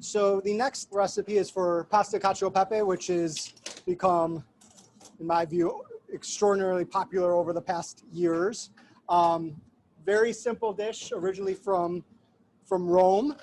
So the next recipe is for pasta cacio pepe, which has become, in my view, extraordinarily popular over the past years. Very simple dish, originally from Rome,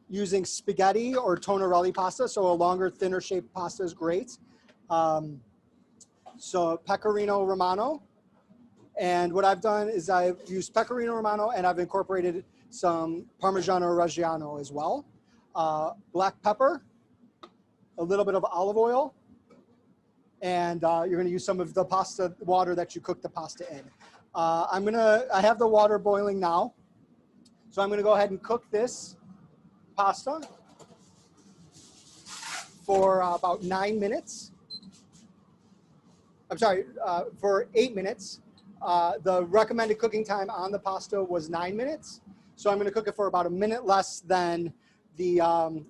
using spaghetti or tonnarelli pasta. So a longer, thinner shaped pasta is great. So pecorino romano. And what I've done is I've used pecorino romano and I've incorporated some parmigiano reggiano as well. Black pepper, a little bit of olive oil, and you're going to use some of the pasta water that you cook the pasta in. I have the water boiling now, so I'm going to go ahead and cook this pasta for about 9 minutes. I'm sorry, for 8 minutes. The recommended cooking time on the pasta was 9 minutes, so I'm going to cook it for about a minute less than the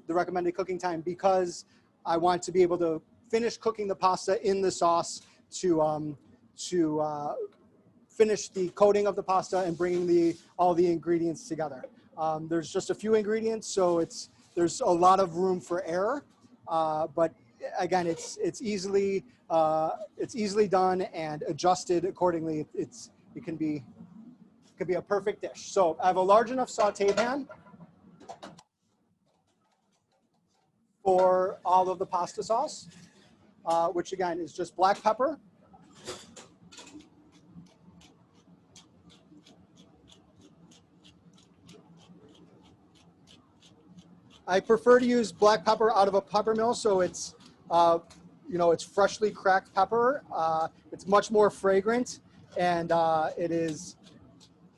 recommended cooking time, because I want to be able to finish cooking the pasta in the sauce to finish the coating of the pasta and bringing all the ingredients together. There's just a few ingredients, so there's a lot of room for error, but again, it's easily done and adjusted accordingly. It can be a perfect dish. So I have a large enough saute pan for all of the pasta sauce, which again is just black pepper, I prefer to use black pepper out of a pepper mill, so it's it's freshly cracked pepper. It's much more fragrant, and it is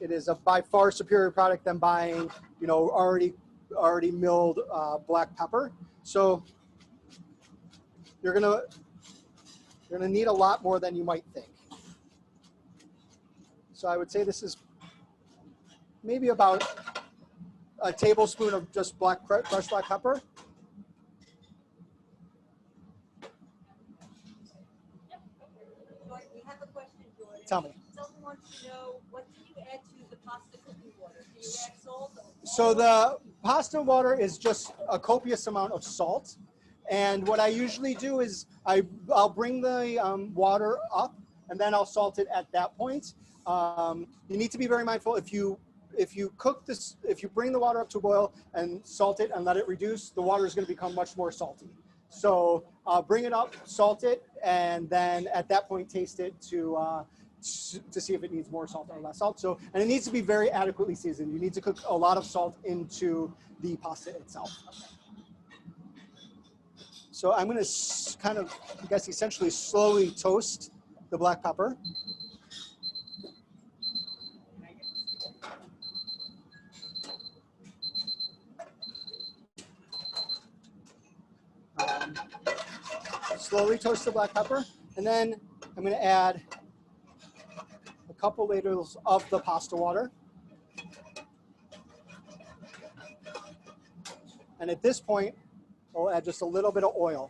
a by far superior product than buying already milled black pepper. So you're gonna need a lot more than you might think. So I would say this is maybe about a tablespoon of just crushed black pepper. We have a question, Jordan. Tell me. Someone wants to know, what do you add to the pasta cooking water? Do you add salt? So the pasta water is just a copious amount of salt. And what I usually do is I'll bring the water up, and then I'll salt it at that point. You need to be very mindful if you cook this, if you bring the water up to a boil and salt it and let it reduce, the water is going to become much more salty. So bring it up, salt it, and then at that point taste it to see if it needs more salt or less salt. So, and it needs to be very adequately seasoned. You need to cook a lot of salt into the pasta itself. So I'm going to kind of, I guess, essentially slowly toast the black pepper. Slowly toast the black pepper, and then I'm going to add a couple ladles of the pasta water. And at this point, I'll add just a little bit of oil.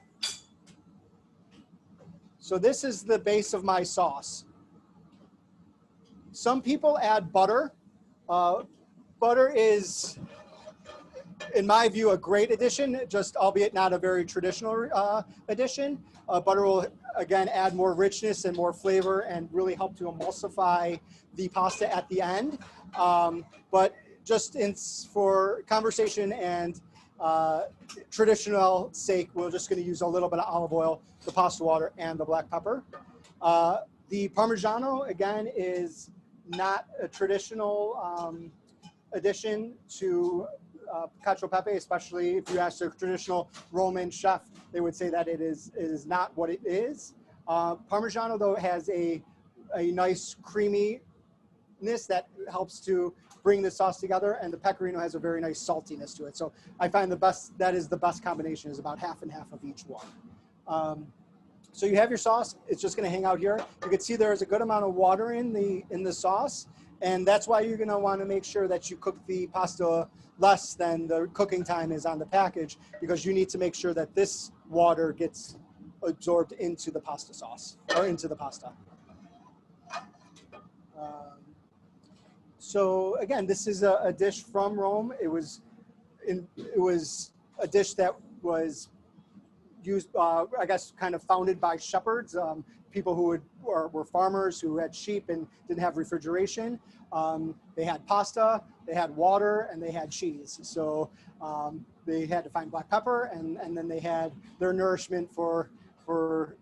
So this is the base of my sauce. Some people add butter. Butter is, in my view, a great addition, just albeit not a very traditional addition. Butter will, again, add more richness and more flavor and really help to emulsify the pasta at the end. But just for conversation and traditional sake, we're just going to use a little bit of olive oil, the pasta water, and the black pepper. The Parmigiano, again, is not a traditional addition to cacio pepe, especially if you ask a traditional Roman chef, they would say that it is not what it is. Parmigiano, though, has a nice creaminess that helps to bring the sauce together, and the pecorino has a very nice saltiness to it. So I find that is the best combination, is about half and half of each one. So you have your sauce. It's just going to hang out here. You can see there is a good amount of water in the sauce, and that's why you're going to want to make sure that you cook the pasta less than the cooking time is on the package, because you need to make sure that this water gets absorbed into the pasta sauce, or into the pasta. So again, this is a dish from Rome. It was a dish that was used, I guess, kind of founded by shepherds, people who were farmers who had sheep and didn't have refrigeration. They had pasta, they had water, and they had cheese. So they had to find black pepper, and then they had their nourishment for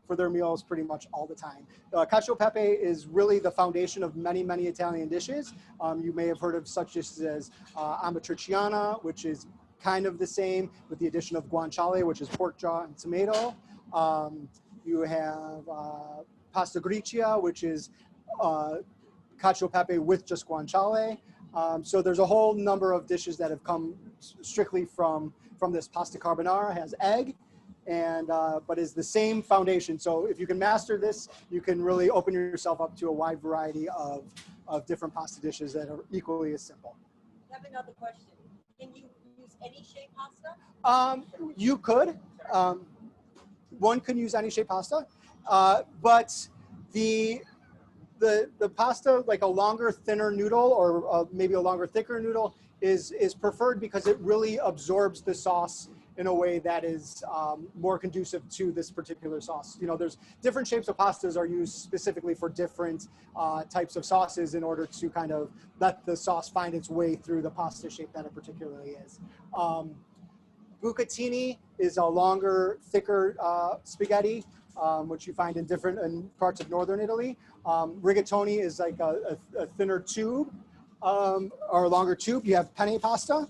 their meals pretty much all the time. Cacio Pepe is really the foundation of many, many Italian dishes. You may have heard of such dishes as amatriciana, which is kind of the same with the addition of guanciale, which is pork jaw and tomato. You have pasta gricia, which is cacio pepe with just guanciale. So there's a whole number of dishes that have come strictly from this pasta carbonara. Has egg, and but is the same foundation. So if you can master this, you can really open yourself up to a wide variety of different pasta dishes that are equally as simple. I have another question. Can you use any shaped pasta? You could. One can use any shaped pasta, but the pasta, like a longer, thinner noodle, or maybe a longer, thicker noodle, is preferred because it really absorbs the sauce in a way that is more conducive to this particular sauce. You know, there's different shapes of pastas are used specifically for different types of sauces in order to kind of let the sauce find its way through the pasta shape that it particularly is. Bucatini is a longer, thicker spaghetti, which you find in parts of northern Italy. Rigatoni is like a thinner tube, or a longer tube. You have penne pasta.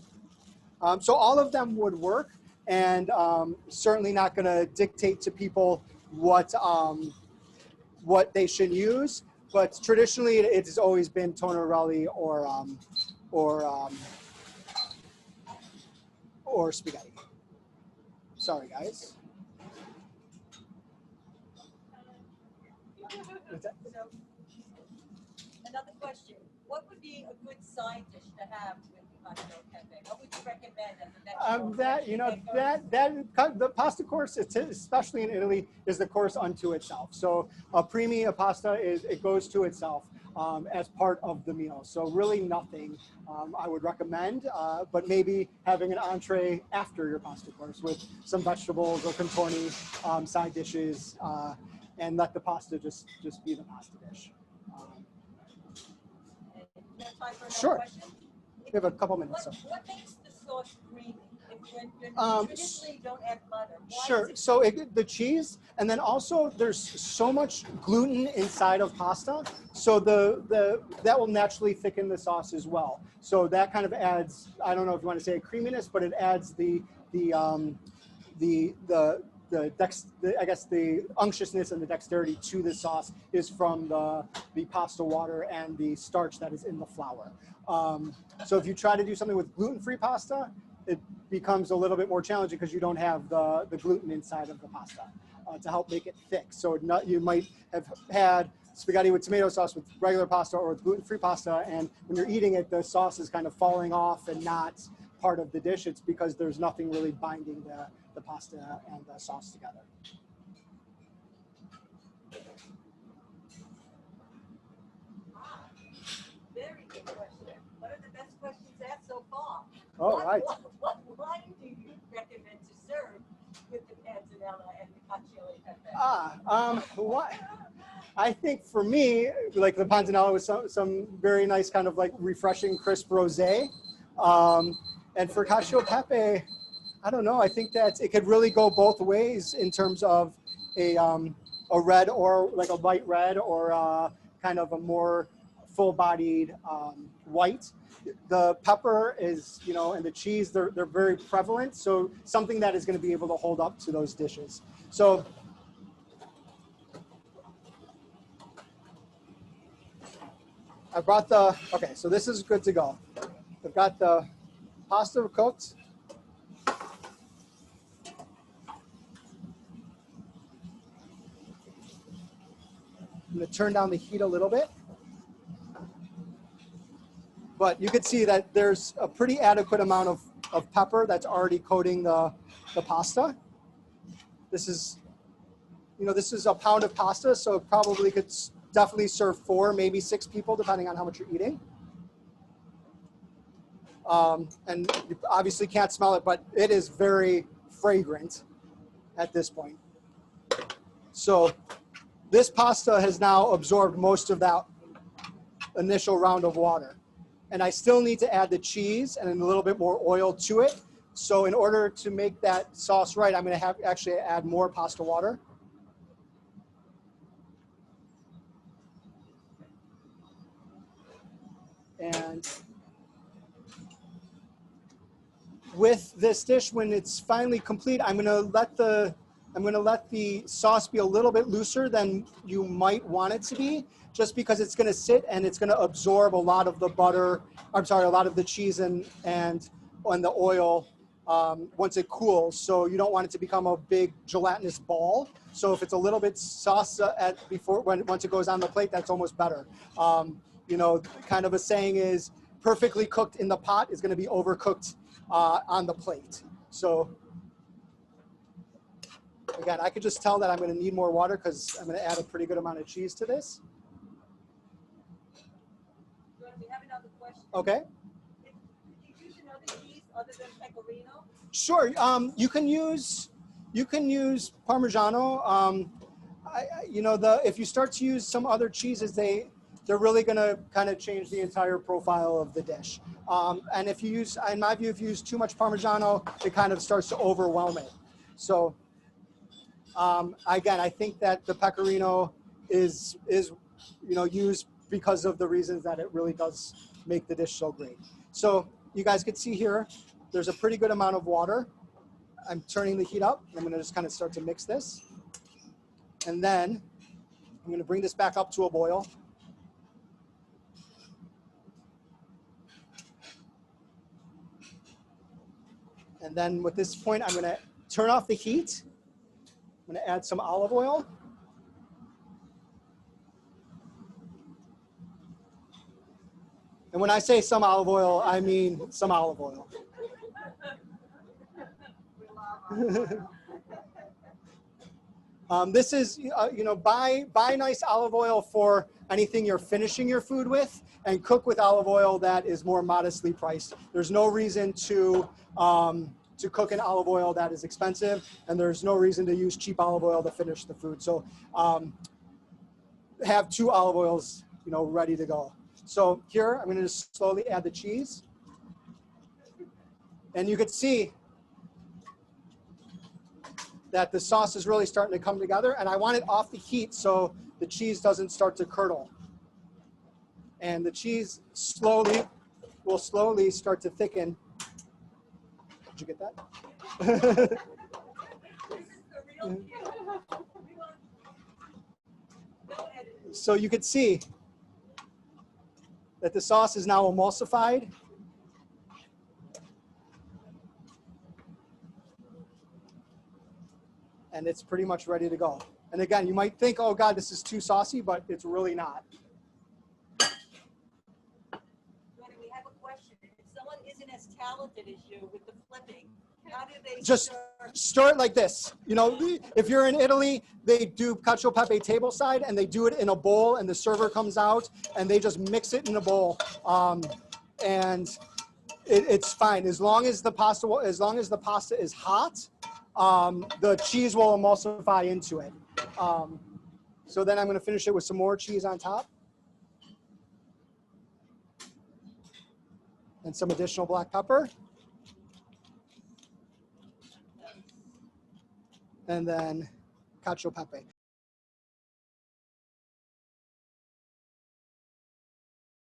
So all of them would work, and certainly not going to dictate to people what they should use. But traditionally, it has always been tonnarelli or spaghetti. Sorry, guys. So, another question. What would be a good side dish to have with cacio pepe? What would you recommend as a next The pasta course, especially in Italy, is the course unto itself. So a pasta it goes to itself as part of the meal. So really nothing I would recommend, but maybe having an entree after your pasta course with some vegetables or contorni side dishes, and let the pasta just be the pasta dish. Sure. We have a couple minutes. What makes the sauce creamy? When traditionally don't add butter. Sure. So the cheese, and then also there's so much gluten inside of pasta, so that will naturally thicken the sauce as well. So that kind of adds, I don't know if you want to say a creaminess, but it adds the unctuousness and the dexterity to the sauce is from the pasta water and the starch that is in the flour. So if you try to do something with gluten-free pasta, it becomes a little bit more challenging because you don't have the gluten inside of the pasta to help make it thick. So you might have had spaghetti with tomato sauce with regular pasta or with gluten-free pasta, and when you're eating it, the sauce is kind of falling off and not part of the dish. It's because there's nothing really binding the pasta and the sauce together. Very good question. What are the best questions asked so far? All right. What wine do you recommend to serve with the panzanella and the cacio pepe? What? I think for me, like the panzanella with some very nice kind of like refreshing crisp rosé. And for cacio pepe, I don't know. I think that it could really go both ways in terms of a red or like a light red or kind of a more full-bodied white. The pepper is, and the cheese, they're very prevalent. So something that is going to be able to hold up to those dishes. So I brought okay, so this is good to go. I've got the pasta cooked. I'm going to turn down the heat a little bit. But you can see that there's a pretty adequate amount of pepper that's already coating the pasta. This is, this is a pound of pasta, so it probably could definitely serve 4, maybe 6 people, depending on how much you're eating. And you obviously can't smell it, but it is very fragrant at this point. So this pasta has now absorbed most of that initial round of water. And I still need to add the cheese and a little bit more oil to it. So in order to make that sauce right, I'm going to have actually add more pasta water. And with this dish, when it's finally complete, I'm going to let the sauce be a little bit looser than you might want it to be, just because it's going to sit and it's going to absorb a lot of the butter. I'm sorry, a lot of the cheese and the oil once it cools. So you don't want it to become a big gelatinous ball. So if it's a little bit sauce once it goes on the plate, that's almost better. You know, kind of a saying is perfectly cooked in the pot is going to be overcooked on the plate. So again, I could just tell that I'm going to need more water because I'm going to add a pretty good amount of cheese to this. We have another question. Okay. Did you use another cheese other than pecorino? Sure. You can use parmigiano. You know, if you start to use some other cheeses, they're really going to kind of change the entire profile of the dish. And if you use, in my view, if you use too much parmigiano, it kind of starts to overwhelm it. So again, I think that the pecorino is used because of the reasons that it really does make the dish so great. So you guys can see here, there's a pretty good amount of water. I'm turning the heat up. I'm going to just kind of start to mix this. And then I'm going to bring this back up to a boil. And then at this point, I'm going to turn off the heat. I'm going to add some olive oil. And when I say some olive oil, I mean some olive oil. This is, buy nice olive oil for anything you're finishing your food with, and cook with olive oil that is more modestly priced. There's no reason to cook in olive oil that is expensive, and there's no reason to use cheap olive oil to finish the food. So have 2 olive oils, ready to go. So here, I'm going to just slowly add the cheese. And you can see that the sauce is really starting to come together, and I want it off the heat so the cheese doesn't start to curdle. And the cheese will slowly start to thicken. Did you get that? This is the real cue. No editing. So you can see that the sauce is now emulsified. And it's pretty much ready to go. And again, you might think, oh God, this is too saucy, but it's really not. We have a question. If someone isn't as talented as you with the flipping, how do they Just stir it like this. If you're in Italy, they do Cacio Pepe tableside, and they do it in a bowl, and the server comes out, and they just mix it in a bowl. And it's fine. As long as the pasta is hot, the cheese will emulsify into it. So then I'm going to finish it with some more cheese on top. And some additional black pepper. And then Cacio Pepe.